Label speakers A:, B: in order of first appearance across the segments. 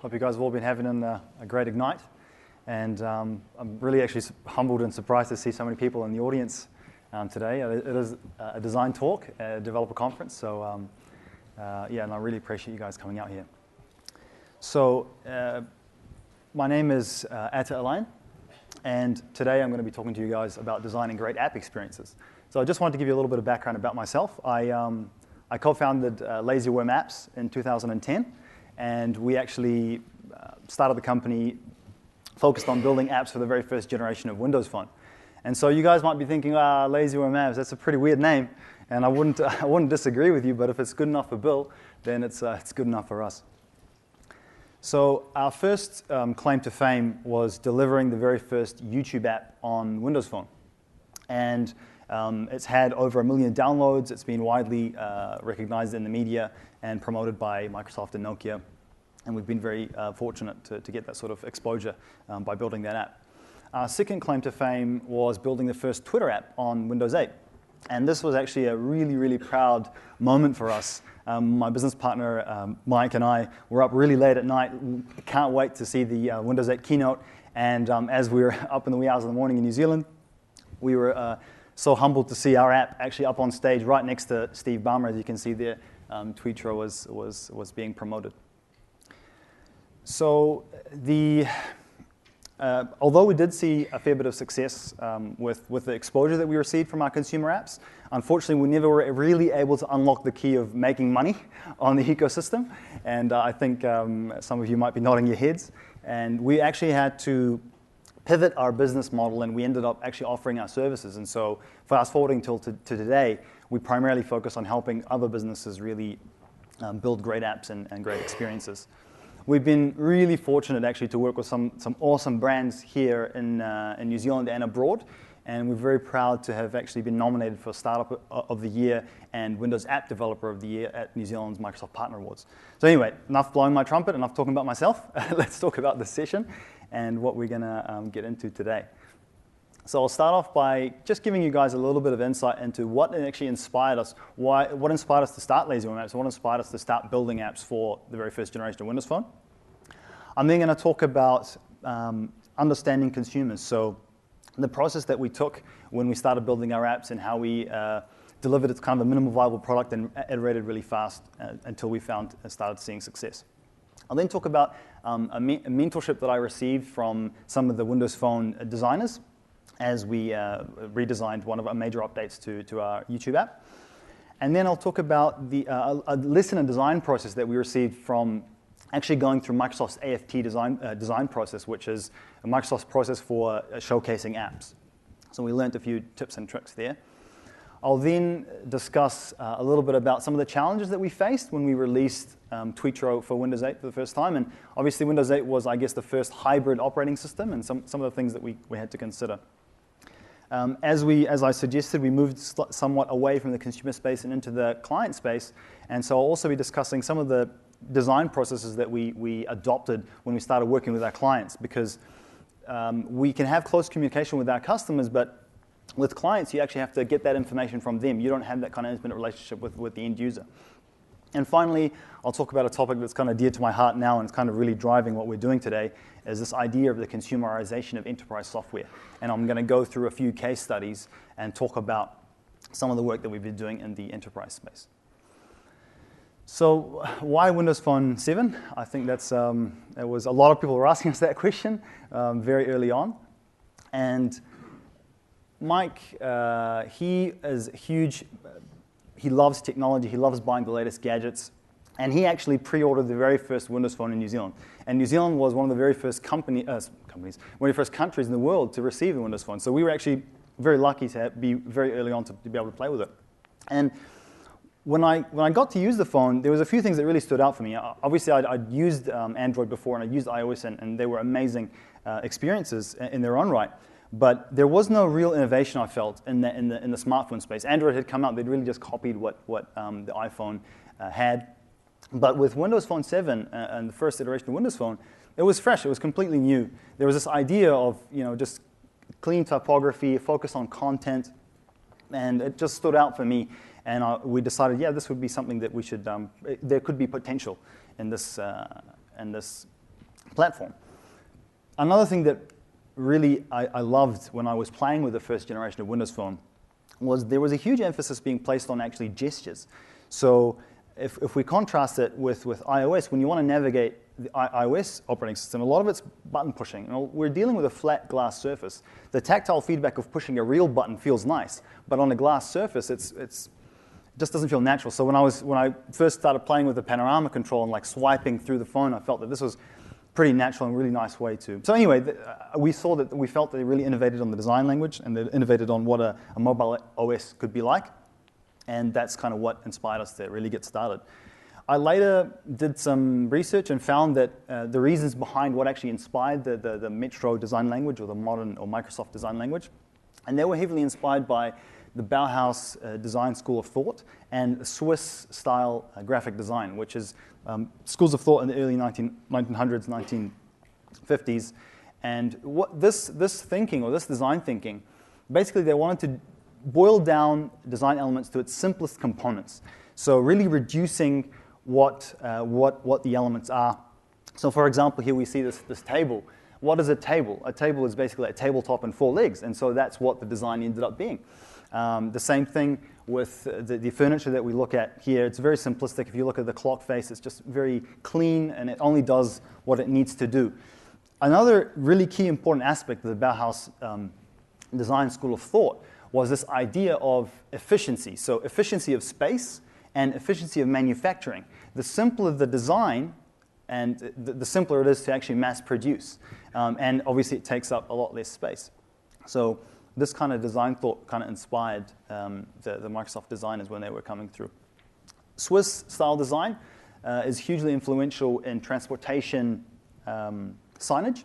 A: Hope you guys have all been having a great Ignite. And I'm really actually humbled and surprised to see so many people in the audience today. It is a design talk, a developer conference, so yeah, and I really appreciate you guys coming out here. So my name is Atta Alain, and today I'm going to be talking to you guys about designing great app experiences. So I just wanted to give you a little bit of background about myself. I co-founded LazyWorm Apps in 2010, and we actually started the company focused on building apps for the very first generation of Windows Phone. And so you guys might be thinking, LazyWorm Apps, that's a pretty weird name, and I wouldn't disagree with you, but if it's good enough for Bill, then it's good enough for us. So our first claim to fame was delivering the very first YouTube app on Windows Phone. And it's had over 1 million downloads. It's been widely recognized in the media and promoted by Microsoft and Nokia. And we've been very fortunate to get that sort of exposure by building that app. Our second claim to fame was building the first Twitter app on Windows 8. And this was actually a really, really proud moment for us. My business partner, Mike, and I were up really late at night. Can't wait to see the Windows 8 keynote. And as we were up in the wee hours of the morning in New Zealand, we were so humbled to see our app actually up on stage right next to Steve Ballmer. As you can see there, Twitter was being promoted. So although we did see a fair bit of success with the exposure that we received from our consumer apps, unfortunately we never were really able to unlock the key of making money on the ecosystem. And I think some of you might be nodding your heads. And we actually had to pivot our business model, and we ended up actually offering our services. And so fast forwarding till to today, we primarily focus on helping other businesses really build great apps and great experiences. We've been really fortunate actually to work with some awesome brands here in New Zealand and abroad, and we're very proud to have actually been nominated for Startup of the Year and Windows App Developer of the Year at New Zealand's Microsoft Partner Awards. So anyway, enough blowing my trumpet, enough talking about myself. Let's talk about this session and what we're going to get into today. So I'll start off by just giving you guys a little bit of insight into what actually inspired us, what inspired us to start LazyWorm Apps, what inspired us to start building apps for the very first generation of Windows Phone. I'm then going to talk about understanding consumers, so the process that we took when we started building our apps and how we delivered it kind of a minimum viable product and iterated really fast until we started seeing success. I'll then talk about a mentorship that I received from some of the Windows Phone designers as we redesigned one of our major updates to our YouTube app. And then I'll talk about a lesson and design process that we received from actually going through Microsoft's AFT design process, which is Microsoft's process for showcasing apps. So we learned a few tips and tricks there. I'll then discuss a little bit about some of the challenges that we faced when we released Twitter for Windows 8 for the first time. And obviously Windows 8 was, I guess, the first hybrid operating system, and some of the things that we had to consider. As I suggested, we moved somewhat away from the consumer space and into the client space. And so I'll also be discussing some of the design processes that we adopted when we started working with our clients, because we can have close communication with our customers, but with clients, you actually have to get that information from them. You don't have that kind of intimate relationship with the end user. And finally, I'll talk about a topic that's kind of dear to my heart now, and it's kind of really driving what we're doing today, is this idea of the consumerization of enterprise software. And I'm going to go through a few case studies and talk about some of the work that we've been doing in the enterprise space. So why Windows Phone 7? I think there was a lot of people were asking us that question very early on. And Mike, he is huge. He loves technology. He loves buying the latest gadgets. And he actually pre-ordered the very first Windows Phone in New Zealand. And New Zealand was one of the very first one of the first countries in the world to receive the Windows Phone. So we were actually very lucky to be very early on to be able to play with it. And when I got to use the phone, there was a few things that really stood out for me. Obviously, I'd used Android before, and I'd used iOS, and they were amazing experiences in their own right. But there was no real innovation, I felt, in the smartphone space. Android had come out; they'd really just copied what the iPhone had. But with Windows Phone 7 and the first iteration of Windows Phone, it was fresh. It was completely new. There was this idea of just clean typography, focus on content, and it just stood out for me. And we decided, yeah, this would be something that we should. There could be potential in this platform. Another thing that really I loved when I was playing with the first generation of Windows Phone was there was a huge emphasis being placed on actually gestures. So if we contrast it with iOS, when you want to navigate the iOS operating system, a lot of it's button pushing. You know, we're dealing with a flat glass surface. The tactile feedback of pushing a real button feels nice, but on a glass surface, it just doesn't feel natural. So when I first started playing with the panorama control and like swiping through the phone, I felt that this was pretty natural and really nice way to. So anyway, we felt that they really innovated on the design language and they innovated on what a mobile OS could be like. And that's kind of what inspired us to really get started. I later did some research and found that the reasons behind what actually inspired the Metro design language or the modern or Microsoft design language, and they were heavily inspired by the Bauhaus design school of thought and Swiss-style graphic design, which is schools of thought in the early 1900s, 1950s. And what this thinking or this design thinking, basically they wanted to boil down design elements to its simplest components. So really reducing what the elements are. So for example, here we see this table. What is a table? A table is basically a tabletop and 4 legs, and so that's what the design ended up being. The same thing with the furniture that we look at here. It's very simplistic. If you look at the clock face, it's just very clean, and it only does what it needs to do. Another really key important aspect of the Bauhaus design school of thought was this idea of efficiency. So efficiency of space and efficiency of manufacturing. The simpler the design, and the simpler it is to actually mass produce. And obviously it takes up a lot less space. So this kind of design thought kind of inspired the Microsoft designers when they were coming through. Swiss-style design is hugely influential in transportation signage.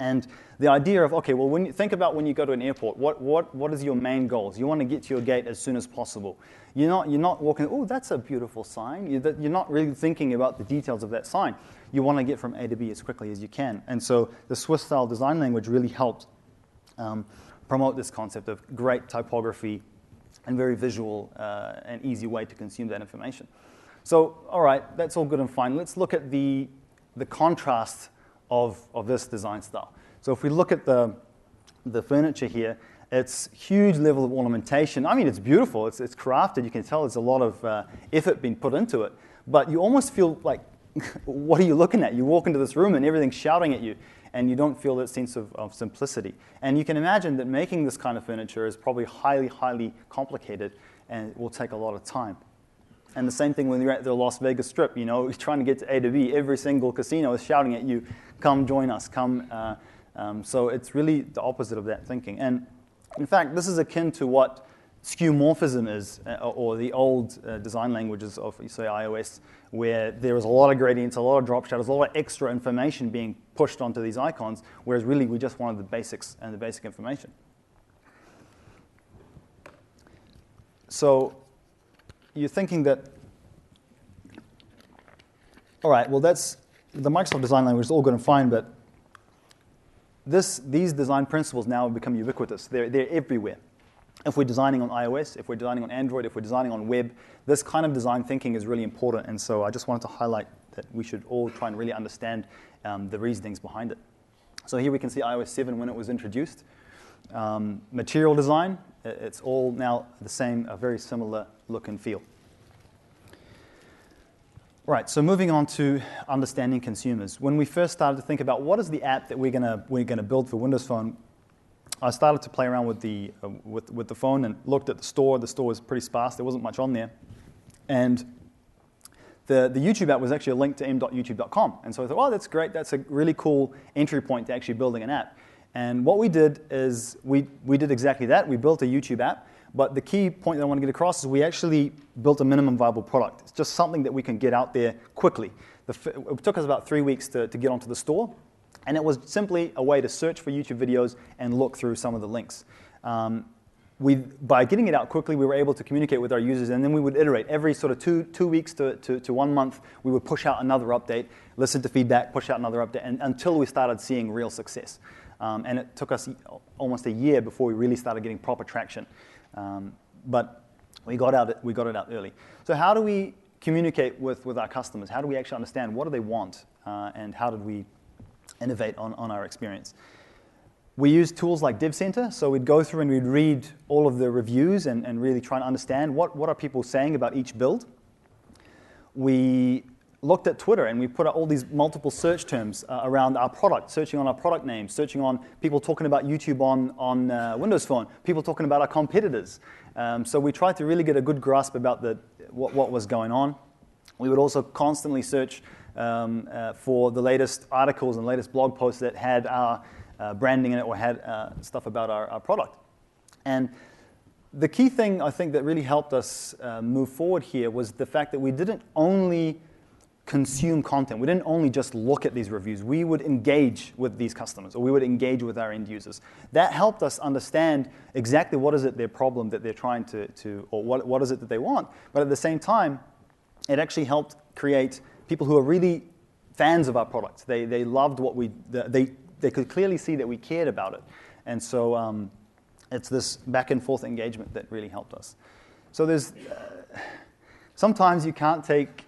A: And the idea of, okay, well, when you think about when you go to an airport, what is your main goals? You want to get to your gate as soon as possible. You're not walking, oh, that's a beautiful sign. You're not really thinking about the details of that sign. You want to get from A to B as quickly as you can. And so the Swiss-style design language really helped promote this concept of great typography and very visual and easy way to consume that information. So, all right, that's all good and fine. Let's look at the contrast of this design style. So if we look at the furniture here, it's huge level of ornamentation. I mean, it's beautiful. It's crafted. You can tell there's a lot of effort being put into it. But you almost feel like, what are you looking at? You walk into this room and everything's shouting at you, and you don't feel that sense of simplicity. And you can imagine that making this kind of furniture is probably highly, highly complicated, and it will take a lot of time. And the same thing when you're at the Las Vegas Strip, you know, you're trying to get to A to B. Every single casino is shouting at you, come join us, come. So it's really the opposite of that thinking. And in fact, this is akin to what skeuomorphism is, or the old design languages of, say, iOS, where there is a lot of gradients, a lot of drop shadows, a lot of extra information being pushed onto these icons, whereas really we just wanted the basics and the basic information. So you're thinking that, all right, well, that's the Microsoft design language is all good and fine, but these design principles now have become ubiquitous. They're everywhere. If we're designing on iOS, if we're designing on Android, if we're designing on web, this kind of design thinking is really important. And so I just wanted to highlight that we should all try and really understand the reasonings behind it. So here we can see iOS 7 when it was introduced. Material design, it's all now the same, a very similar look and feel. Right, so moving on to understanding consumers. When we first started to think about what is the app that we're gonna build for Windows Phone, I started to play around with the phone and looked at the store. The store was pretty sparse. There wasn't much on there. And the YouTube app was actually a link to m.youtube.com. And so I thought, oh, that's great. That's a really cool entry point to actually building an app. And what we did is we did exactly that. We built a YouTube app. But the key point that I want to get across is we actually built a minimum viable product. It's just something that we can get out there quickly. It took us about 3 weeks to get onto the store. And it was simply a way to search for YouTube videos and look through some of the links. By getting it out quickly, we were able to communicate with our users, and then we would iterate. Every sort of two weeks to 1 month, we would push out another update, listen to feedback, push out another update, until we started seeing real success. And it took us almost a year before we really started getting proper traction. But we got it out early. So how do we communicate with our customers? How do we actually understand what do they want, and how did we innovate on our experience. We use tools like Dev Center, so we'd go through and we'd read all of the reviews and really try and understand what are people saying about each build. We looked at Twitter and we put out all these multiple search terms around our product, searching on our product names, searching on people talking about YouTube on Windows Phone, people talking about our competitors. So we tried to really get a good grasp about what was going on. We would also constantly search for the latest articles and latest blog posts that had our branding in it or had stuff about our product. And the key thing I think that really helped us move forward here was the fact that we didn't only consume content. We didn't only just look at these reviews. We would engage with these customers, or we would engage with our end users. That helped us understand exactly what is it their problem that they're trying to or what is it that they want. But at the same time, it actually helped create people who are really fans of our product. They loved what they could clearly see that we cared about it. And so it's this back and forth engagement that really helped us. So there's sometimes you can't take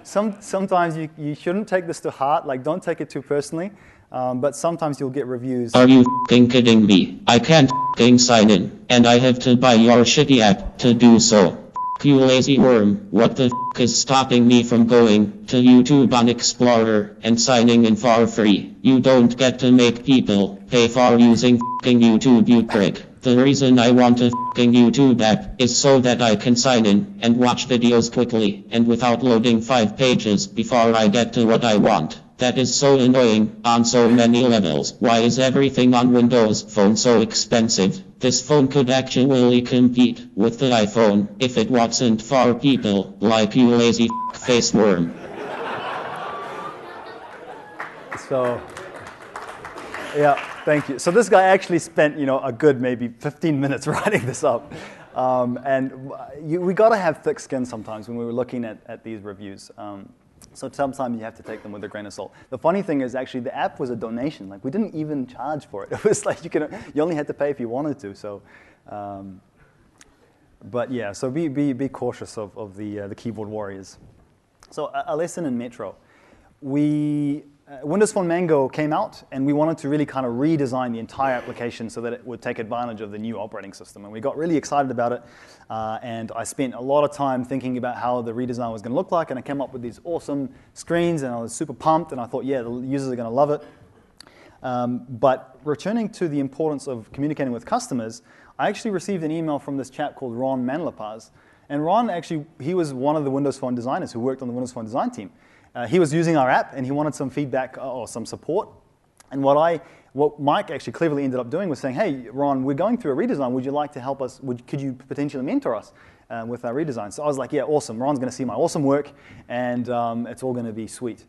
A: sometimes you shouldn't take this to heart, like don't take it too personally, but sometimes you'll get reviews.
B: Are you f***ing kidding me? I can't f***ing sign in, and I have to buy your shitty app to do so. F*** you lazy worm, what the f*** is stopping me from going to YouTube on Explorer and signing in for free? You don't get to make people pay for using f***ing YouTube, you prick. The reason I want a f***ing YouTube app is so that I can sign in and watch videos quickly and without loading 5 pages before I get to what I want. That is so annoying on so many levels. Why is everything on Windows Phone so expensive? This phone could actually compete with the iPhone if it wasn't for people like you lazy face worm.
A: So, yeah, thank you. So this guy actually spent, a good maybe 15 minutes writing this up. We got to have thick skin sometimes when we were looking at these reviews. So sometimes you have to take them with a grain of salt. The funny thing is actually the app was a donation. Like we didn't even charge for it. It was like you only had to pay if you wanted to. So, but yeah, so be cautious of the keyboard warriors. So a lesson in Metro. Windows Phone Mango came out, and we wanted to really kind of redesign the entire application so that it would take advantage of the new operating system. And we got really excited about it, and I spent a lot of time thinking about how the redesign was going to look like, and I came up with these awesome screens, and I was super pumped, and I thought, yeah, the users are going to love it. But returning to the importance of communicating with customers, I actually received an email from this chap called Ron Manlapaz. And Ron, actually, he was one of the Windows Phone designers who worked on the Windows Phone design team. He was using our app, and he wanted some feedback or some support. And what Mike actually cleverly ended up doing was saying, hey, Ron, we're going through a redesign. Would you like to help us? Could you potentially mentor us with our redesign? So I was like, yeah, awesome. Ron's going to see my awesome work, and it's all going to be sweet.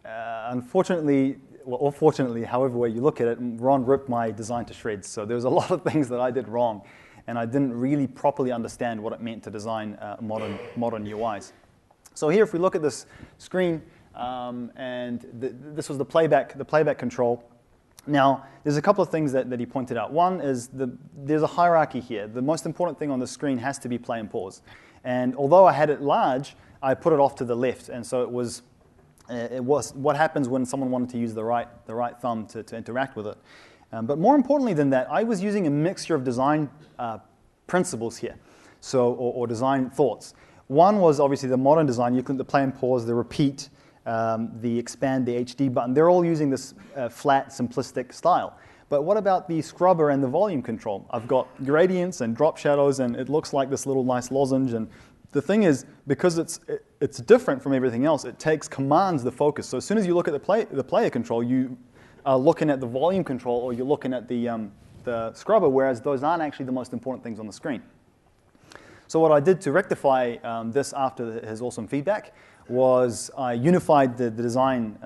A: Unfortunately, or fortunately, however way you look at it, Ron ripped my design to shreds. So there was a lot of things that I did wrong, and I didn't really properly understand what it meant to design modern UIs. So here, if we look at this screen, this was the playback control. Now, there's a couple of things that he pointed out. One is there's a hierarchy here. The most important thing on the screen has to be play and pause. And although I had it large, I put it off to the left, and so it was what happens when someone wanted to use the right thumb to interact with it. But more importantly than that, I was using a mixture of design principles here, or design thoughts. One was obviously the modern design. You can the play and pause, the repeat, the expand, the HD button. They're all using this flat, simplistic style. But what about the scrubber and the volume control? I've got gradients and drop shadows, and it looks like this little nice lozenge. And the thing is, because it's different from everything else, it commands the focus. So as soon as you look at the player control, you are looking at the volume control, or you're looking at the scrubber, whereas those aren't actually the most important things on the screen. So what I did to rectify this after his awesome feedback was I unified the design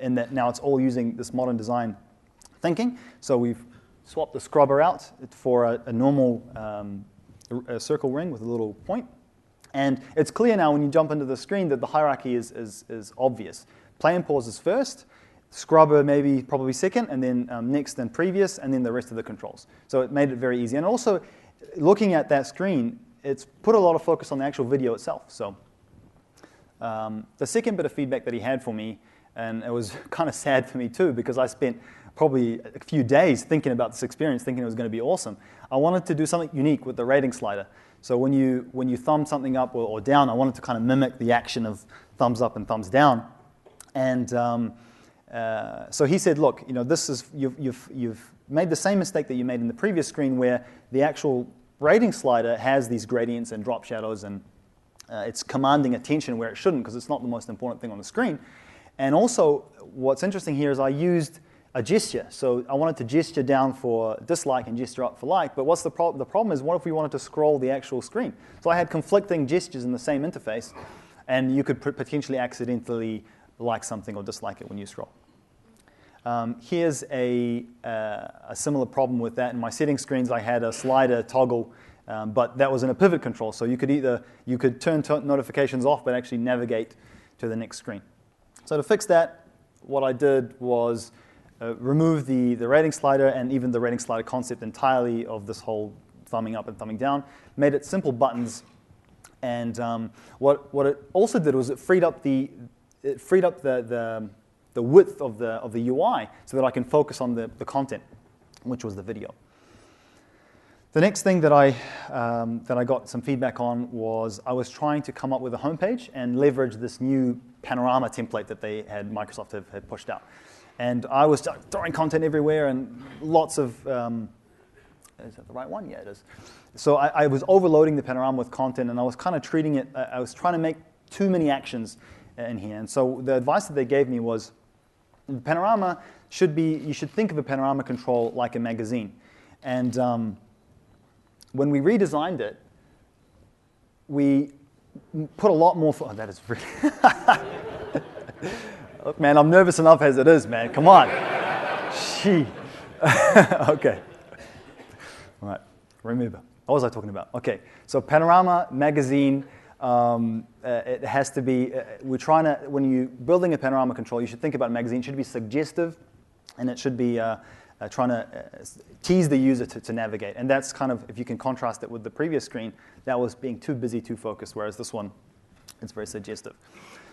A: in that now it's all using this modern design thinking. So we've swapped the scrubber out for a normal a circle ring with a little point. And it's clear now when you jump into the screen that the hierarchy is obvious. Play and pause is first, scrubber probably second, and then next and previous, and then the rest of the controls. So it made it very easy. And also, looking at that screen, it's put a lot of focus on the actual video itself. So the second bit of feedback that he had for me And it was kind of sad for me too, because I spent probably a few days thinking about this experience, thinking it was going to be awesome. I wanted to do something unique with the rating slider. So when you thumb something up or down, I wanted to kind of mimic the action of thumbs up and thumbs down. And so he said, look, this is you've made the same mistake that you made in the previous screen, where the actual rating slider has these gradients and drop shadows, and it's commanding attention where it shouldn't, because it's not the most important thing on the screen. And also, what's interesting here is I used a gesture. So I wanted to gesture down for dislike and gesture up for like, but what's the problem? The problem is, what if we wanted to scroll the actual screen? So I had conflicting gestures in the same interface, and you could potentially accidentally like something or dislike it when you scroll. Here's a similar problem with that. In my settings screens, I had a slider toggle, but that was in a pivot control. So you could turn notifications off, but actually navigate to the next screen. So to fix that, what I did was remove the rating slider and even the rating slider concept entirely of this whole thumbing up and thumbing down, made it simple buttons. And what it also did was it freed up the width of the UI so that I can focus on the content, which was the video. The next thing that I got some feedback on was I was trying to come up with a homepage and leverage this new panorama template that Microsoft had pushed out. And I was throwing content everywhere and lots of, is that the right one? Yeah, it is. So I was overloading the panorama with content, and I was kind of treating it, I was trying to make too many actions in here. And so the advice that they gave me was, the panorama you should think of a panorama control like a magazine. And when we redesigned it, we put a lot more, that is really, look, man, I'm nervous enough as it is, man. Come on. Gee. Okay. All right. Remember. What was I talking about? Okay. So panorama magazine, it has to be, we're trying to, when you're building a panorama control, you should think about a magazine. It should be suggestive, and it should be trying to tease the user to navigate. And that's kind of, if you can contrast it with the previous screen, that was being too busy, too focused, whereas this one, it's very suggestive.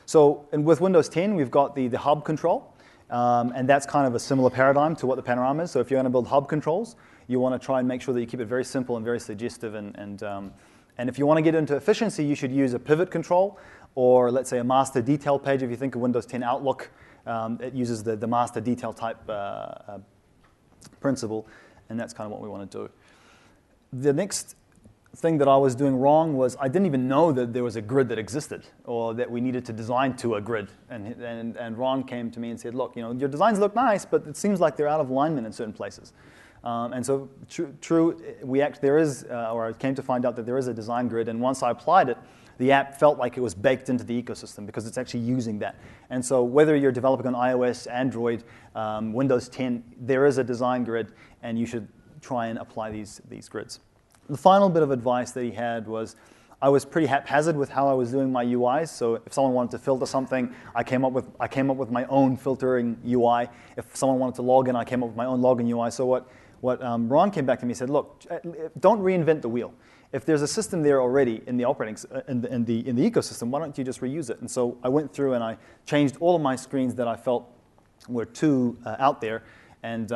A: So and with Windows 10, we've got the hub control, and that's kind of a similar paradigm to what the panorama is. So if you're going to build hub controls, you want to try and make sure that you keep it very simple and very suggestive. And if you want to get into efficiency, you should use a pivot control, or let's say a master detail page. If you think of Windows 10 Outlook, it uses the master detail type principle, and that's kind of what we want to do. The next thing that I was doing wrong was I didn't even know that there was a grid that existed, or that we needed to design to a grid. And Ron came to me and said, look, your designs look nice, but it seems like they're out of alignment in certain places. And so I came to find out that there is a design grid, and once I applied it, the app felt like it was baked into the ecosystem because it's actually using that. And so whether you're developing on iOS, Android, Windows 10, there is a design grid, and you should try and apply these grids. The final bit of advice that he had was, I was pretty haphazard with how I was doing my UIs. So if someone wanted to filter something, I came up with my own filtering UI. If someone wanted to log in, I came up with my own login UI. So what Ron came back to me and said, look, don't reinvent the wheel. If there's a system there already in the in the ecosystem, why don't you just reuse it? And so I went through and I changed all of my screens that I felt were too out there, and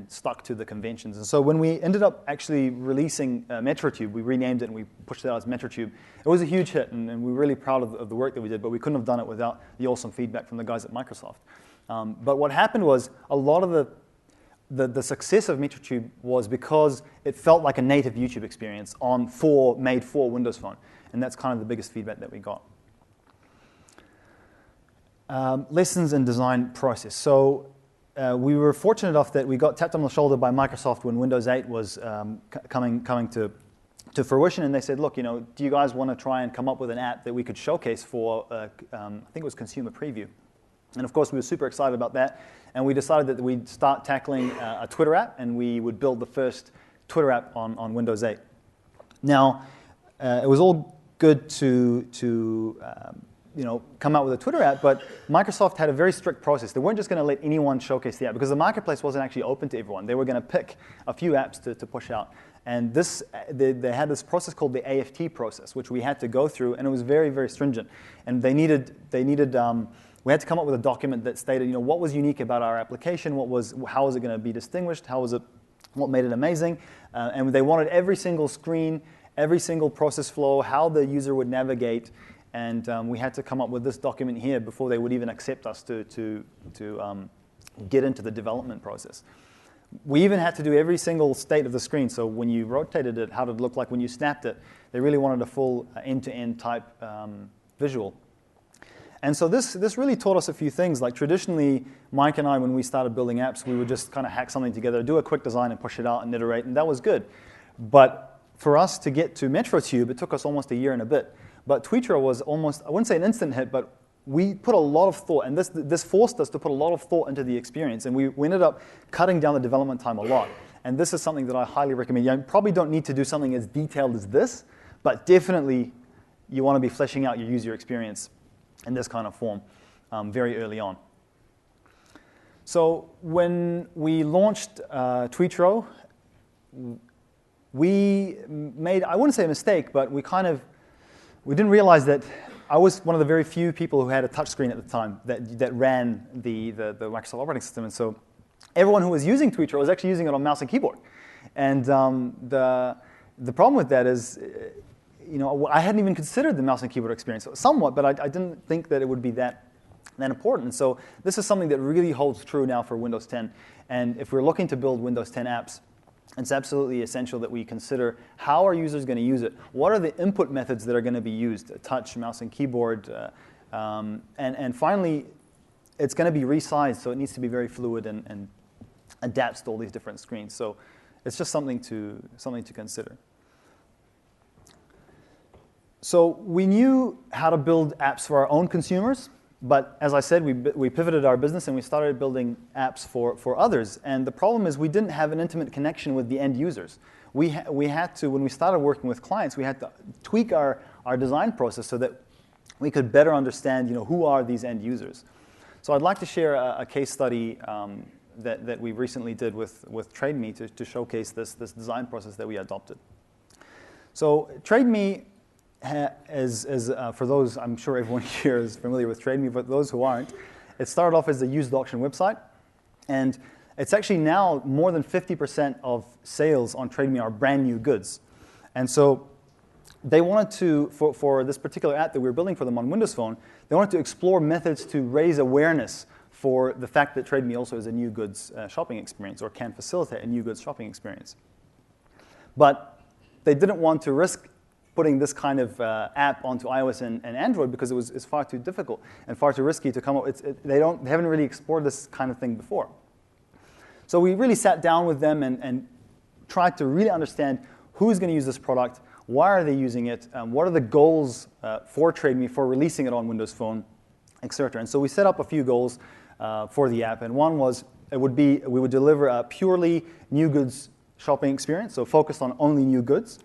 A: stuck to the conventions. And so when we ended up actually releasing MetroTube, we renamed it and we pushed it out as MetroTube. It was a huge hit, and we were really proud of the work that we did, but we couldn't have done it without the awesome feedback from the guys at Microsoft. But what happened was, a lot of the success of MetroTube was because it felt like a native YouTube experience made for Windows Phone. And that's kind of the biggest feedback that we got. Lessons in design process. So we were fortunate enough that we got tapped on the shoulder by Microsoft when Windows 8 was coming to fruition, and they said, look, do you guys want to try and come up with an app that we could showcase for, I think it was consumer preview. And of course, we were super excited about that, and we decided that we'd start tackling a Twitter app, and we would build the first Twitter app on Windows 8. Now, it was all good to come out with a Twitter app, but Microsoft had a very strict process. They weren't just going to let anyone showcase the app, because the marketplace wasn't actually open to everyone. They were going to pick a few apps to push out. And they had this process called the AFT process, which we had to go through, and it was very, very stringent. And they needed we had to come up with a document that stated, what was unique about our application, how was it going to be distinguished, what made it amazing, and they wanted every single screen, every single process flow, how the user would navigate, and we had to come up with this document here before they would even accept us to get into the development process. We even had to do every single state of the screen, so when you rotated it, how did it look like when you snapped it. They really wanted a full end-to-end type visual. And so this really taught us a few things. Like traditionally, Mike and I, when we started building apps, we would just kind of hack something together, do a quick design and push it out and iterate, and that was good. But for us to get to MetroTube, it took us almost a year and a bit. But Tweetro was almost, I wouldn't say an instant hit, but we put a lot of thought, and this forced us to put a lot of thought into the experience, and we ended up cutting down the development time a lot. And this is something that I highly recommend. You probably don't need to do something as detailed as this, but definitely you want to be fleshing out your user experience in this kind of form very early on. So when we launched Tweetro, we made, I wouldn't say a mistake, but we didn't realize that I was one of the very few people who had a touchscreen at the time that ran the Microsoft operating system. And so everyone who was using Tweetro was actually using it on mouse and keyboard. And the problem with that is, I hadn't even considered the mouse and keyboard experience, somewhat, but I didn't think that it would be that important. And so this is something that really holds true now for Windows 10. And if we're looking to build Windows 10 apps, it's absolutely essential that we consider how are users going to use it? What are the input methods that are going to be used? Touch, mouse, and keyboard. And finally, it's going to be resized, so it needs to be very fluid and adapts to all these different screens. So it's just something to consider. So we knew how to build apps for our own consumers, but as I said, we pivoted our business and we started building apps for others. And the problem is we didn't have an intimate connection with the end users. We had to, when we started working with clients, we had to tweak our design process so that we could better understand, who are these end users. So I'd like to share a case study that we recently did with TradeMe to showcase this design process that we adopted. So TradeMe for those, I'm sure everyone here is familiar with TradeMe, but those who aren't, it started off as a used auction website, and it's actually now more than 50% of sales on TradeMe are brand new goods. And so they wanted to, for this particular app that we were building for them on Windows Phone, they wanted to explore methods to raise awareness for the fact that TradeMe also is a new goods shopping experience, or can facilitate a new goods shopping experience. But they didn't want to risk putting this kind of app onto iOS and Android because it's far too difficult and far too risky to come up. They haven't really explored this kind of thing before. So we really sat down with them and tried to really understand who's going to use this product, why are they using it, what are the goals for TradeMe for releasing it on Windows Phone, etc. And so we set up a few goals for the app, and one was we would deliver a purely new goods shopping experience, so focused on only new goods.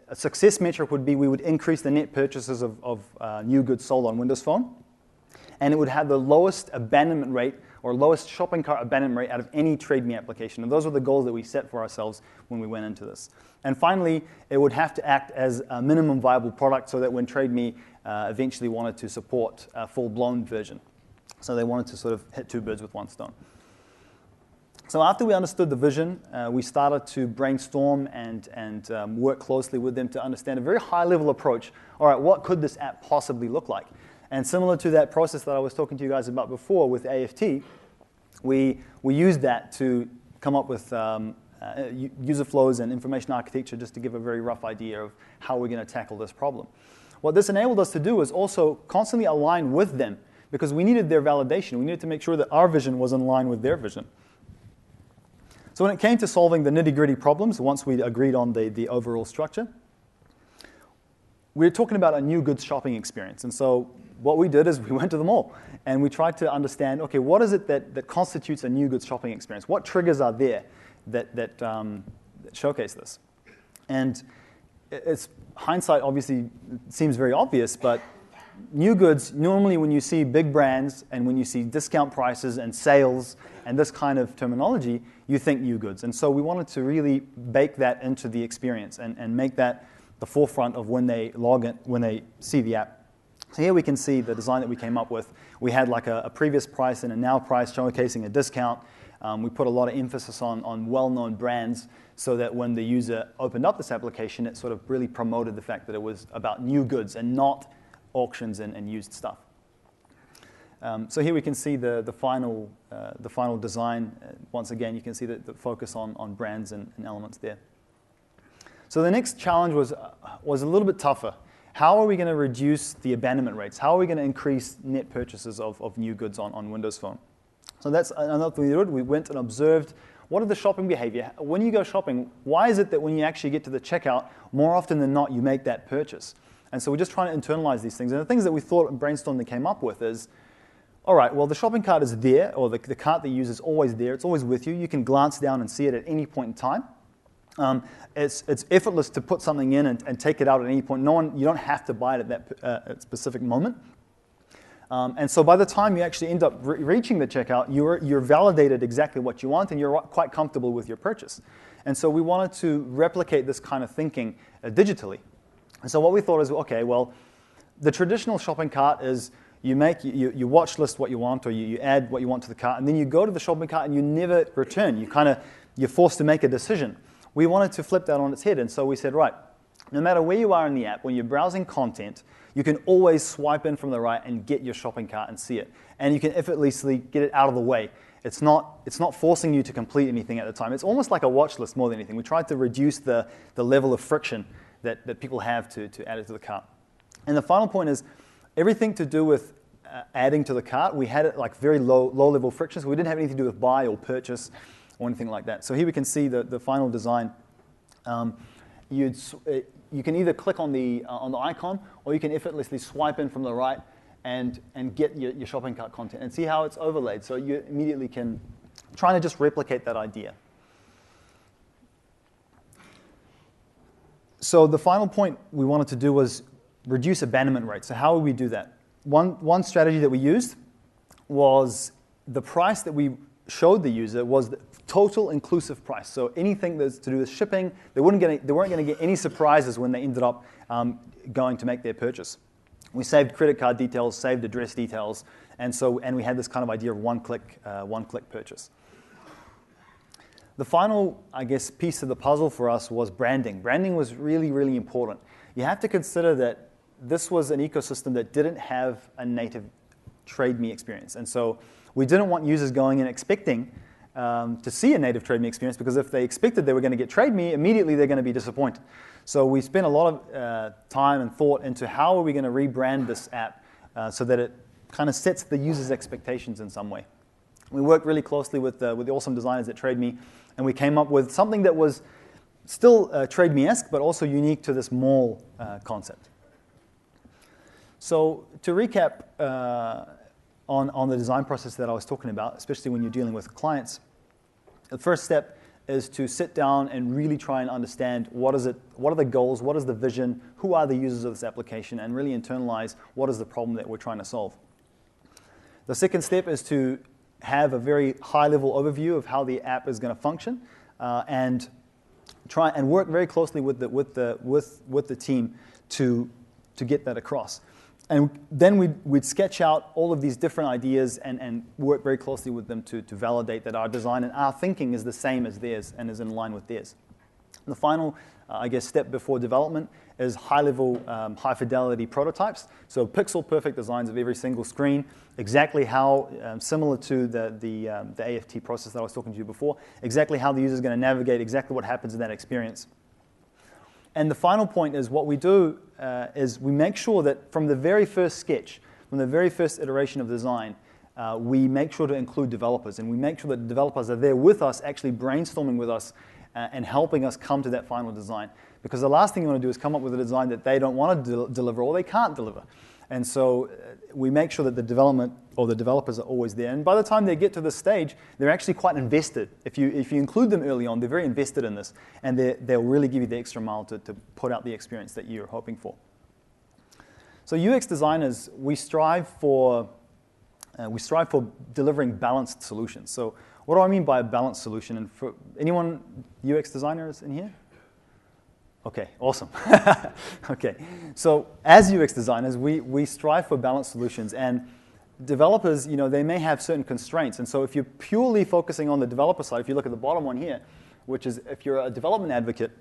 A: A success metric would be we would increase the net purchases of new goods sold on Windows Phone, and it would have the lowest abandonment rate or lowest shopping cart abandonment rate out of any TradeMe application. And those were the goals that we set for ourselves when we went into this. And finally, it would have to act as a minimum viable product so that when TradeMe eventually wanted to support a full-blown version. So they wanted to sort of hit two birds with one stone. So after we understood the vision, we started to brainstorm and work closely with them to understand a very high-level approach. All right, what could this app possibly look like? And similar to that process that I was talking to you guys about before with AFT, we used that to come up with user flows and information architecture just to give a very rough idea of how we're going to tackle this problem. What this enabled us to do is also constantly align with them because we needed their validation. We needed to make sure that our vision was in line with their vision. So when it came to solving the nitty-gritty problems, once we agreed on the overall structure, we were talking about a new goods shopping experience. And so what we did is we went to the mall and we tried to understand, okay, what is it that constitutes a new goods shopping experience? What triggers are there that showcase this? And it's hindsight obviously seems very obvious, but new goods, normally when you see big brands and when you see discount prices and sales and this kind of terminology, you think new goods. And so we wanted to really bake that into the experience and make that the forefront of when they log in, when they see the app. So here we can see the design that we came up with. We had like a previous price and a now price showcasing a discount. We put a lot of emphasis on well-known brands so that when the user opened up this application, it sort of really promoted the fact that it was about new goods and not auctions and used stuff. So here we can see the final design. Once again, you can see the focus on brands and elements there. So the next challenge was a little bit tougher. How are we going to reduce the abandonment rates? How are we going to increase net purchases of new goods on Windows Phone? So that's another thing we did. We went and observed what are the shopping behavior. When you go shopping, why is it that when you actually get to the checkout, more often than not, you make that purchase? And so we're just trying to internalize these things. And the things that we thought and brainstormed and came up with is, all right, well, the shopping cart is there, or the cart that you use is always there. It's always with you. You can glance down and see it at any point in time. It's effortless to put something in and take it out at any point. You don't have to buy it at that specific moment. And so by the time you actually end up reaching the checkout, you're validated exactly what you want, and you're quite comfortable with your purchase. And so we wanted to replicate this kind of thinking digitally. And so what we thought is, okay, well, the traditional shopping cart is you watch list what you want, or you add what you want to the cart, and then you go to the shopping cart and you never return. You're forced to make a decision. We wanted to flip that on its head, and so we said, right, no matter where you are in the app, when you're browsing content, you can always swipe in from the right and get your shopping cart and see it. And you can effortlessly get it out of the way. It's not forcing you to complete anything at the time. It's almost like a watch list more than anything. We tried to reduce the level of friction that people have to add it to the cart. And the final point is, everything to do with adding to the cart, we had it like very low level friction, so we didn't have anything to do with buy or purchase or anything like that. So here we can see the final design. You can either click on the icon, or you can effortlessly swipe in from the right and get your shopping cart content and see how it's overlaid. So you immediately can try to just replicate that idea. So the final point we wanted to do was reduce abandonment rates. So how would we do that? One strategy that we used was the price that we showed the user was the total inclusive price. So anything that's to do with shipping, they weren't going to get any surprises when they ended up going to make their purchase. We saved credit card details, saved address details, and we had this kind of idea of one-click purchase. The final, I guess, piece of the puzzle for us was branding. Branding was really, really important. You have to consider that this was an ecosystem that didn't have a native Trade Me experience. And so we didn't want users going in expecting to see a native Trade Me experience, because if they expected they were going to get Trade Me, immediately they're going to be disappointed. So we spent a lot of time and thought into how are we going to rebrand this app so that it kind of sets the user's expectations in some way. We worked really closely with the awesome designers at Trade Me, and we came up with something that was still Trade Me-esque, but also unique to this mall concept. So to recap on the design process that I was talking about, especially when you're dealing with clients, the first step is to sit down and really try and understand what are the goals, what is the vision, who are the users of this application, and really internalize what is the problem that we're trying to solve. The second step is to have a very high-level overview of how the app is going to function, and try and work very closely with the team to get that across. And then we'd sketch out all of these different ideas and work very closely with them to validate that our design and our thinking is the same as theirs and is in line with theirs. The final, I guess, step before development is high-level, high-fidelity prototypes. So pixel-perfect designs of every single screen, exactly how, similar to the AFT process that I was talking to you before, exactly how the user is going to navigate, exactly what happens in that experience. And the final point is what we do is we make sure that from the very first sketch, from the very first iteration of design, we make sure to include developers, and we make sure that developers are there with us, actually brainstorming with us and helping us come to that final design. Because the last thing you want to do is come up with a design that they don't want to deliver or they can't deliver. And so we make sure that the development or the developers are always there. And by the time they get to this stage, they're actually quite invested. If you include them early on, they're very invested in this, and they'll really give you the extra mile to put out the experience that you're hoping for. So UX designers, we strive for delivering balanced solutions. So what do I mean by a balanced solution? And for anyone UX designers in here? Okay, awesome. Okay, so as UX designers, we strive for balanced solutions, and developers, they may have certain constraints. And so if you're purely focusing on the developer side, if you look at the bottom one here, which is if you're a development advocate,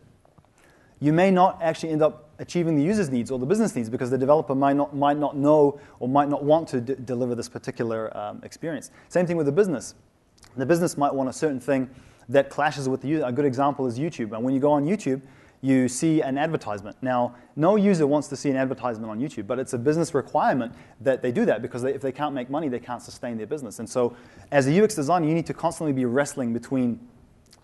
A: you may not actually end up achieving the user's needs or the business needs because the developer might not know or might not want to deliver this particular experience. Same thing with the business. The business might want a certain thing that clashes with the user. A good example is YouTube. And when you go on YouTube, you see an advertisement. Now, no user wants to see an advertisement on YouTube, but it's a business requirement that they do that because if they can't make money, they can't sustain their business. And so as a UX designer, you need to constantly be wrestling between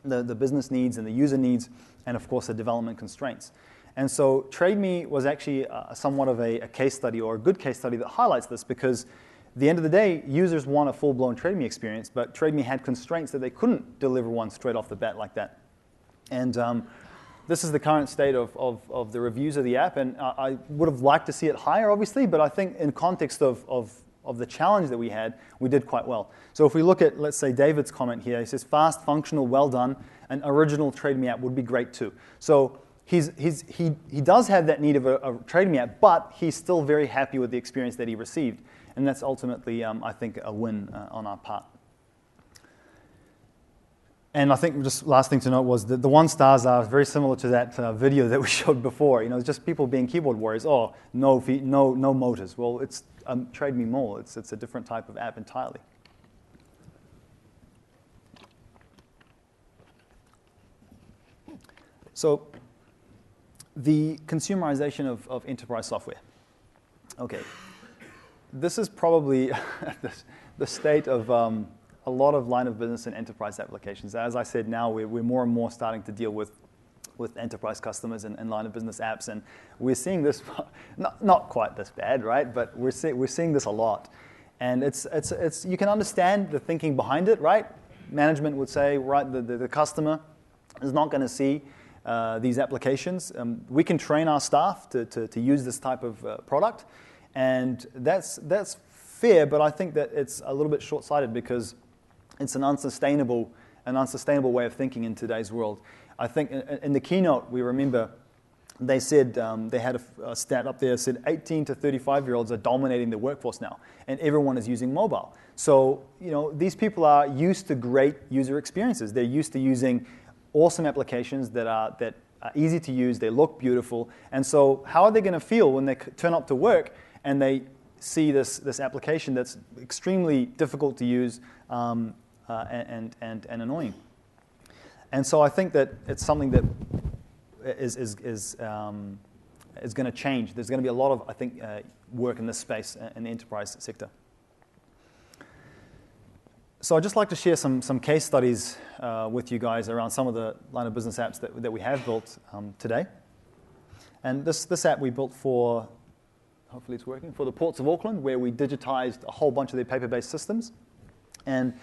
A: the business needs and the user needs and, of course, the development constraints. And so TradeMe was actually somewhat of a case study or a good case study that highlights this because at the end of the day, users want a full-blown TradeMe experience, but TradeMe had constraints that they couldn't deliver one straight off the bat like that. And this is the current state of the reviews of the app, and I would have liked to see it higher, obviously, but I think in context of the challenge that we had, we did quite well. So if we look at, let's say, David's comment here, he says, fast, functional, well done, an original TradeMe app would be great too. So he does have that need of a TradeMe app, but he's still very happy with the experience that he received, and that's ultimately, I think, a win on our part. And I think just last thing to note was that the 1 stars are very similar to that video that we showed before. It's just people being keyboard warriors. Oh, no motors. Well, it's TradeMe Mall. It's a different type of app entirely. So the consumerization of enterprise software. Okay, this is probably the state of a lot of line of business and enterprise applications. As I said, now we're more and more starting to deal with enterprise customers and line of business apps, and we're seeing this, not quite this bad, right? But we're seeing this a lot, and it's you can understand the thinking behind it, right? Management would say, right, the customer is not going to see these applications. We can train our staff to use this type of product, and that's fair, but I think that it's a little bit short-sighted because it's an unsustainable way of thinking in today's world. I think in the keynote, we remember they said, they had a stat up there that said 18 to 35-year-olds are dominating the workforce now, and everyone is using mobile. So, these people are used to great user experiences. They're used to using awesome applications that are easy to use, they look beautiful, and so how are they going to feel when they turn up to work and they see this application that's extremely difficult to use and annoying? And so I think that it's something that is going to change. There's going to be a lot of, I think, work in this space in the enterprise sector. So I'd just like to share some case studies with you guys around some of the line of business apps that we have built today. And this app we built for, hopefully it's working, for the ports of Auckland, where we digitized a whole bunch of their paper-based systems. And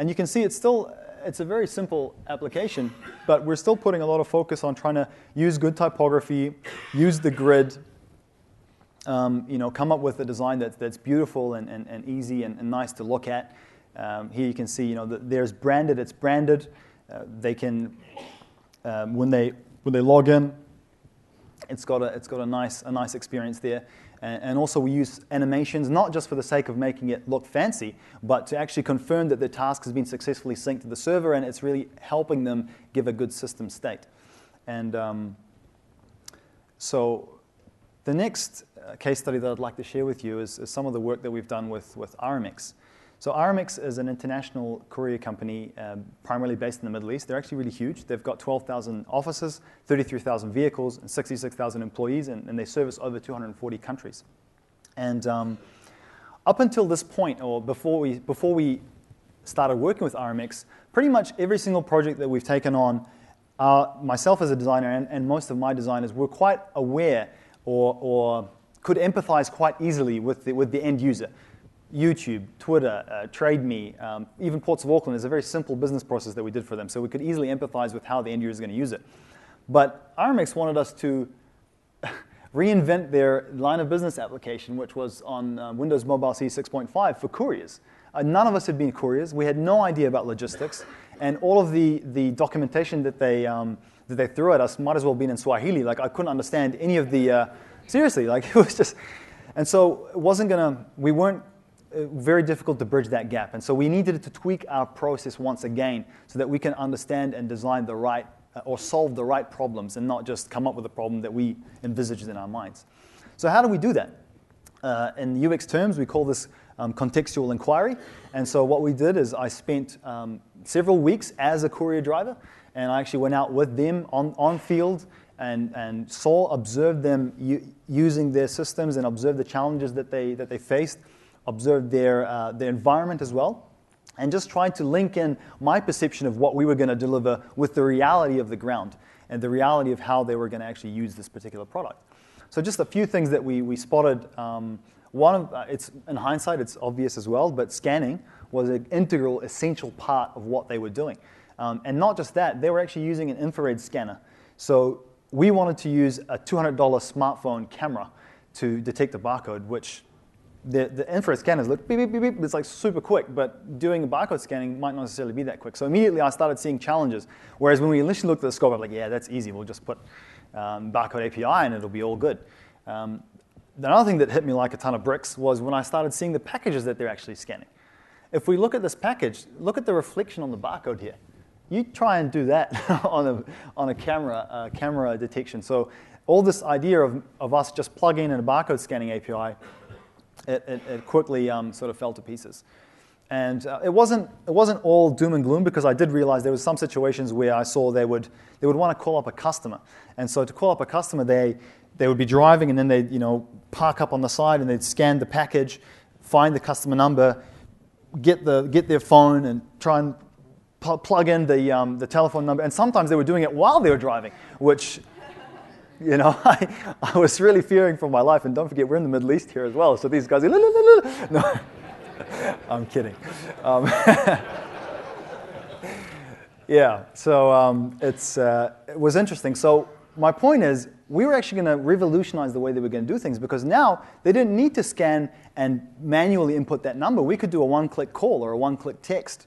A: you can see it's a very simple application, but we're still putting a lot of focus on trying to use good typography, use the grid, come up with a design that's beautiful and easy and nice to look at. Here you can see, there's branded. It's branded. They can, when they log in, it's got a nice experience there. And also we use animations, not just for the sake of making it look fancy, but to actually confirm that the task has been successfully synced to the server, and it's really helping them give a good system state. And so the next case study that I'd like to share with you is some of the work that we've done with RMX. So RMX is an international courier company primarily based in the Middle East. They're actually really huge. They've got 12,000 offices, 33,000 vehicles, and 66,000 employees, and they service over 240 countries. And up until this point, or before we started working with RMX, pretty much every single project that we've taken on, myself as a designer and most of my designers were quite aware or could empathize quite easily with the end user. YouTube, Twitter, TradeMe, even Ports of Auckland is a very simple business process that we did for them, so we could easily empathize with how the end user is going to use it. But RMX wanted us to reinvent their line of business application, which was on Windows Mobile CE 6.5 for couriers. None of us had been couriers. We had no idea about logistics, and all of the documentation that they threw at us might as well have been in Swahili. Like, I couldn't understand any of the, seriously, like, it was just, and so we weren't very difficult to bridge that gap. And so we needed to tweak our process once again so that we can understand and design the right, or solve the right problems and not just come up with a problem that we envisaged in our minds. So how do we do that? In UX terms, we call this contextual inquiry. And so what we did is I spent several weeks as a courier driver, and I actually went out with them on field and observed them using their systems and observed the challenges that they faced, observed their environment as well, and just tried to link in my perception of what we were going to deliver with the reality of the ground and the reality of how they were going to actually use this particular product. So just a few things that we spotted. It's in hindsight, it's obvious as well, but scanning was an integral, essential part of what they were doing. And not just that, they were actually using an infrared scanner. So we wanted to use a $200 smartphone camera to detect a barcode, which the infrared scanners look beep, beep, beep, beep. It's like super quick, but doing barcode scanning might not necessarily be that quick. So immediately I started seeing challenges. Whereas when we initially looked at the scope, I was like, yeah, that's easy. We'll just put barcode API and it'll be all good. Another thing that hit me like a ton of bricks was when I started seeing the packages that they're actually scanning. If we look at this package, look at the reflection on the barcode here. You try and do that on a camera detection. So all this idea of us just plugging in a barcode scanning API, it quickly sort of fell to pieces. And it wasn't all doom and gloom, because I did realize there was some situations where I saw they would want to call up a customer. And so to call up a customer, they would be driving and then they'd park up on the side and they'd scan the package, find the customer number, get their phone and try and plug in the telephone number. And sometimes they were doing it while they were driving, which I was really fearing for my life. And don't forget, we're in the Middle East here as well. So these guys are, no, I'm kidding. Yeah, so it was interesting. So my point is, we were actually going to revolutionize the way they were going to do things, because now they didn't need to scan and manually input that number. We could do a one-click call or a one-click text,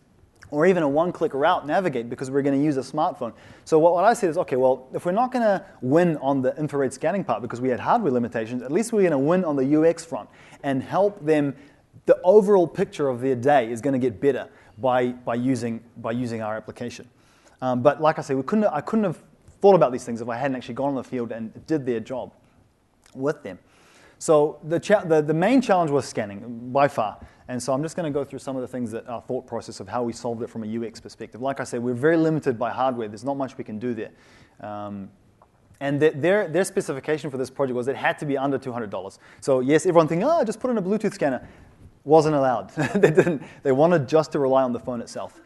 A: or even a one-click route navigate, because we're going to use a smartphone. So what I said is, okay, well, if we're not going to win on the infrared scanning part because we had hardware limitations, at least we're going to win on the UX front and help them. The overall picture of their day is going to get better by using our application. But like I say, I couldn't have thought about these things if I hadn't actually gone on the field and did their job with them. So the main challenge was scanning, by far. And so I'm just going to go through some of the things that our thought process of how we solved it from a UX perspective. Like I said, we're very limited by hardware. There's not much we can do there. And their specification for this project was it had to be under $200. So yes, everyone thinking, oh, just put in a Bluetooth scanner. Wasn't allowed. They wanted just to rely on the phone itself.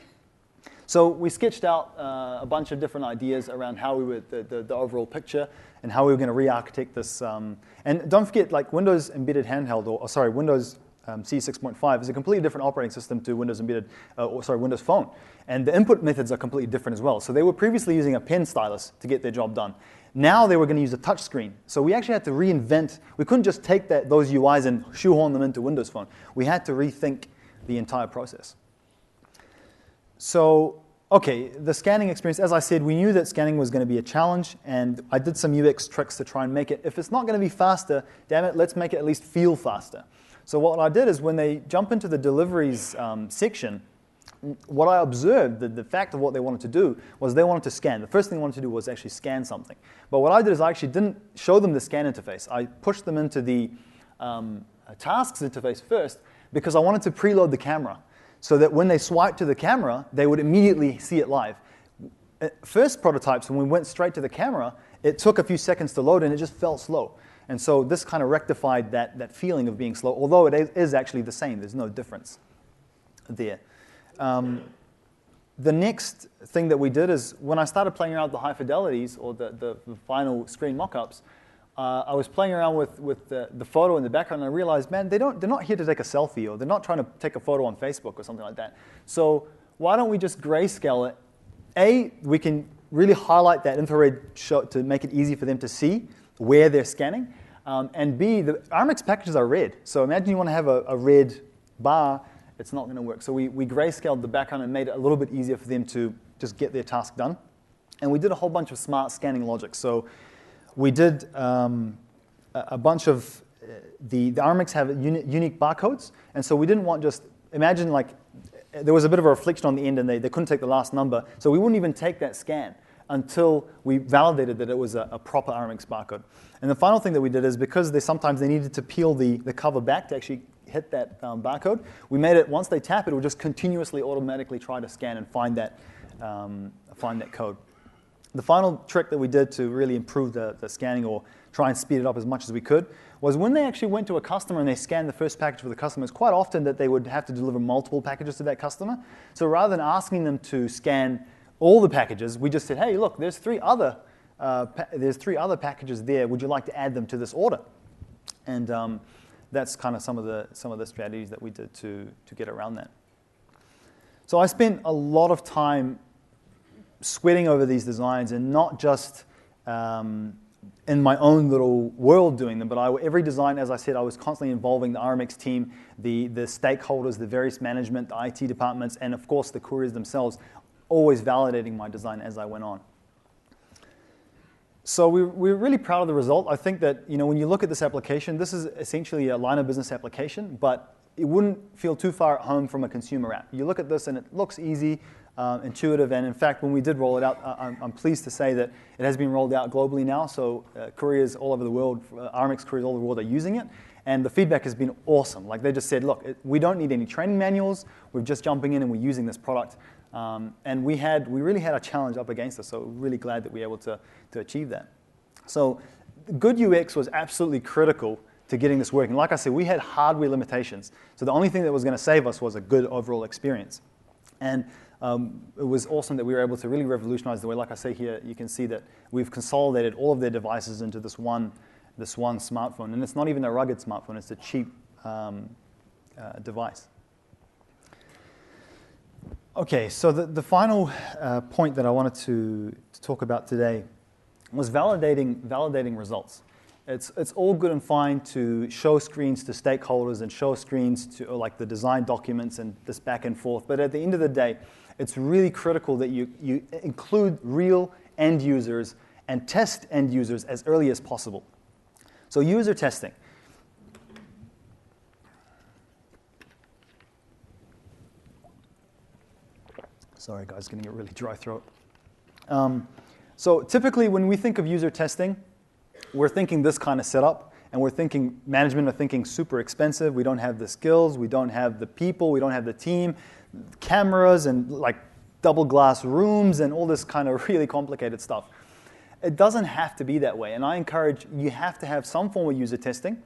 A: So we sketched out a bunch of different ideas around how we would, the overall picture and how we were going to re-architect this. And don't forget, like Windows Embedded Handheld, Windows CE 6.5 is a completely different operating system to Windows Windows Phone. And the input methods are completely different as well. So they were previously using a pen stylus to get their job done. Now they were going to use a touch screen. So we actually had to reinvent. We couldn't just take those UIs and shoehorn them into Windows Phone. We had to rethink the entire process. So, okay, the scanning experience, as I said, we knew that scanning was going to be a challenge, and I did some UX tricks to try and make it, if it's not going to be faster, damn it, let's make it at least feel faster. So what I did is when they jump into the deliveries section, what I observed, the fact of what they wanted to do was they wanted to scan. The first thing they wanted to do was actually scan something. But what I did is I actually didn't show them the scan interface. I pushed them into the tasks interface first because I wanted to preload the camera so that when they swipe to the camera, they would immediately see it live. First prototypes, when we went straight to the camera, it took a few seconds to load and it just felt slow. And so this kind of rectified that feeling of being slow, although it is actually the same. There's no difference there. The next thing that we did is when I started playing around with the high fidelities or the final screen mock-ups, I was playing around with the photo in the background, and I realized, man, they're not here to take a selfie, or they're not trying to take a photo on Facebook or something like that. So why don't we just grayscale it? We can really highlight that infrared shot to make it easy for them to see where they're scanning. And B, the RMX packages are red. So imagine you want to have a red bar, it's not going to work. So we grayscaled the background and made it a little bit easier for them to just get their task done. And we did a whole bunch of smart scanning logic. So we did a bunch of, the RMX have unique barcodes. And so we didn't want just, imagine like, there was a bit of a reflection on the end and they couldn't take the last number. So we wouldn't even take that scan until we validated that it was a proper RMX barcode. And the final thing that we did is because sometimes they needed to peel the cover back to actually hit that barcode, we made it, once they tap it, it would just continuously automatically try to scan and find that code. The final trick that we did to really improve the scanning or try and speed it up as much as we could was when they actually went to a customer and they scanned the first package for the customer, it's quite often that they would have to deliver multiple packages to that customer. So rather than asking them to scan all the packages, we just said, hey, look, there's three other packages there. Would you like to add them to this order? And that's kind of some of the strategies that we did to get around that. So I spent a lot of time sweating over these designs and not just in my own little world doing them, but every design, as I said, I was constantly involving the RMX team, the stakeholders, the various management, the IT departments, and of course the couriers themselves, always validating my design as I went on. So we're really proud of the result. I think that when you look at this application, this is essentially a line of business application, but it wouldn't feel too far at home from a consumer app. You look at this and it looks easy, intuitive, and in fact, when we did roll it out, I'm pleased to say that it has been rolled out globally now, so couriers all over the world, RMX couriers all over the world are using it, and the feedback has been awesome. Like they just said, look, we don't need any training manuals, we're just jumping in and we're using this product. And we really had a challenge up against us, so we're really glad that we were able to achieve that. So good UX was absolutely critical to getting this working. Like I said, we had hardware limitations, so the only thing that was going to save us was a good overall experience. And it was awesome that we were able to really revolutionize the way. Like I say here, you can see that we've consolidated all of their devices into this one smartphone, and it's not even a rugged smartphone; it's a cheap device. Okay, so the final point that I wanted to talk about today was validating results. It's all good and fine to show screens to stakeholders and show screens to like the design documents and this back and forth, but at the end of the day, it's really critical that you include real end users and test end users as early as possible. So user testing. Sorry, guys, getting a really dry throat. So typically, when we think of user testing, we're thinking this kind of setup, and we're thinking management are thinking super expensive. We don't have the skills, we don't have the people, we don't have the team, cameras, and like double glass rooms, and all this kind of really complicated stuff. It doesn't have to be that way, and I encourage you have to have some form of user testing,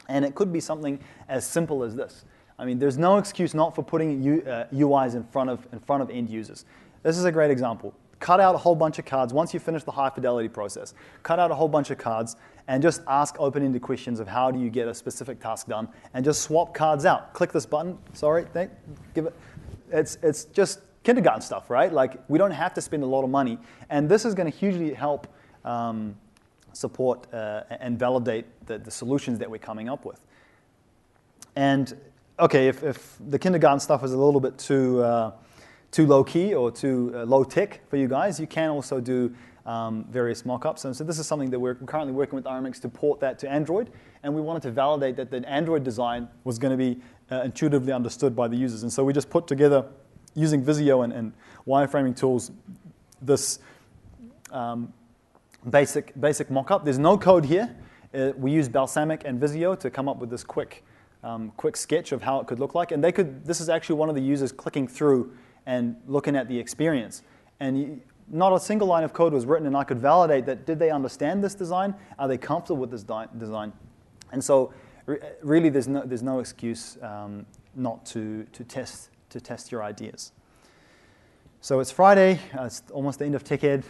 A: and it could be something as simple as this. I mean, there's no excuse not for putting UIs in front of end users. This is a great example. Cut out a whole bunch of cards. Once you finish the high fidelity process, cut out a whole bunch of cards and just ask open-ended questions of how do you get a specific task done, and just swap cards out. Click this button. Sorry, give it. It's just kindergarten stuff, right? Like we don't have to spend a lot of money, and this is going to hugely help support and validate the solutions that we're coming up with. And okay, if the kindergarten stuff is a little bit too low-key or too low-tech for you guys, you can also do various mock-ups. And so this is something that we're currently working with RMX to port that to Android, and we wanted to validate that the Android design was going to be intuitively understood by the users. And so we just put together, using Visio and wireframing tools, this basic mock-up. There's no code here. We use Balsamiq and Visio to come up with this quick sketch of how it could look like. And this is actually one of the users clicking through and looking at the experience. And not a single line of code was written, and I could validate that, did they understand this design? Are they comfortable with this design? And so really there's no excuse not to test your ideas. So it's Friday, it's almost the end of TechEd,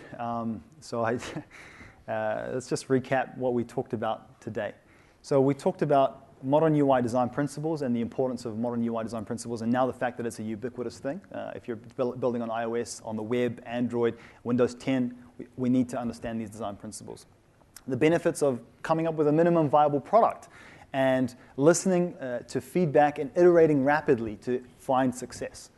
A: so let's just recap what we talked about today. So we talked about modern UI design principles and the importance of modern UI design principles, and now the fact that it's a ubiquitous thing. If you're building on iOS, on the web, Android, Windows 10, we need to understand these design principles. the benefits of coming up with a minimum viable product, and listening to feedback and iterating rapidly to find success.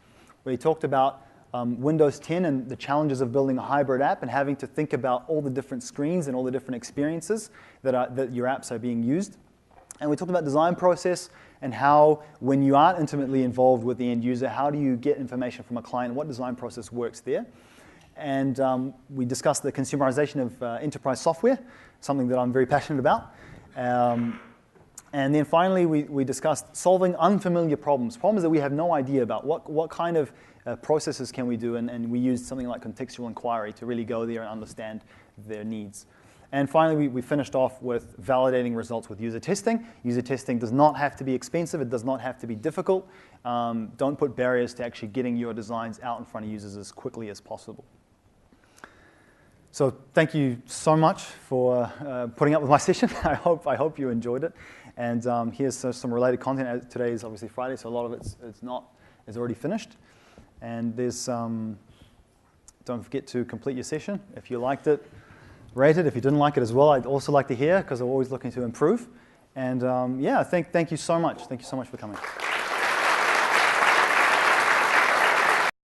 A: We talked about Windows 10 and the challenges of building a hybrid app and having to think about all the different screens and all the different experiences that your apps are being used. And we talked about design process and how, when you aren't intimately involved with the end user, how do you get information from a client, what design process works there. And we discussed the consumerization of enterprise software, something that I'm very passionate about. And then finally, we discussed solving unfamiliar problems that we have no idea about. What kind of processes can we do? And we used something like contextual inquiry to really go there and understand their needs. And finally, we finished off with validating results with user testing. User testing does not have to be expensive. It does not have to be difficult. Don't put barriers to actually getting your designs out in front of users as quickly as possible. So thank you so much for putting up with my session. I hope you enjoyed it. And here's some related content. Today is obviously Friday, so a lot of it's already finished. And there's don't forget to complete your session. If you liked it, rate it. If you didn't like it as well, I'd also like to hear, because I'm always looking to improve. And yeah, thank you so much. Thank you so much for coming.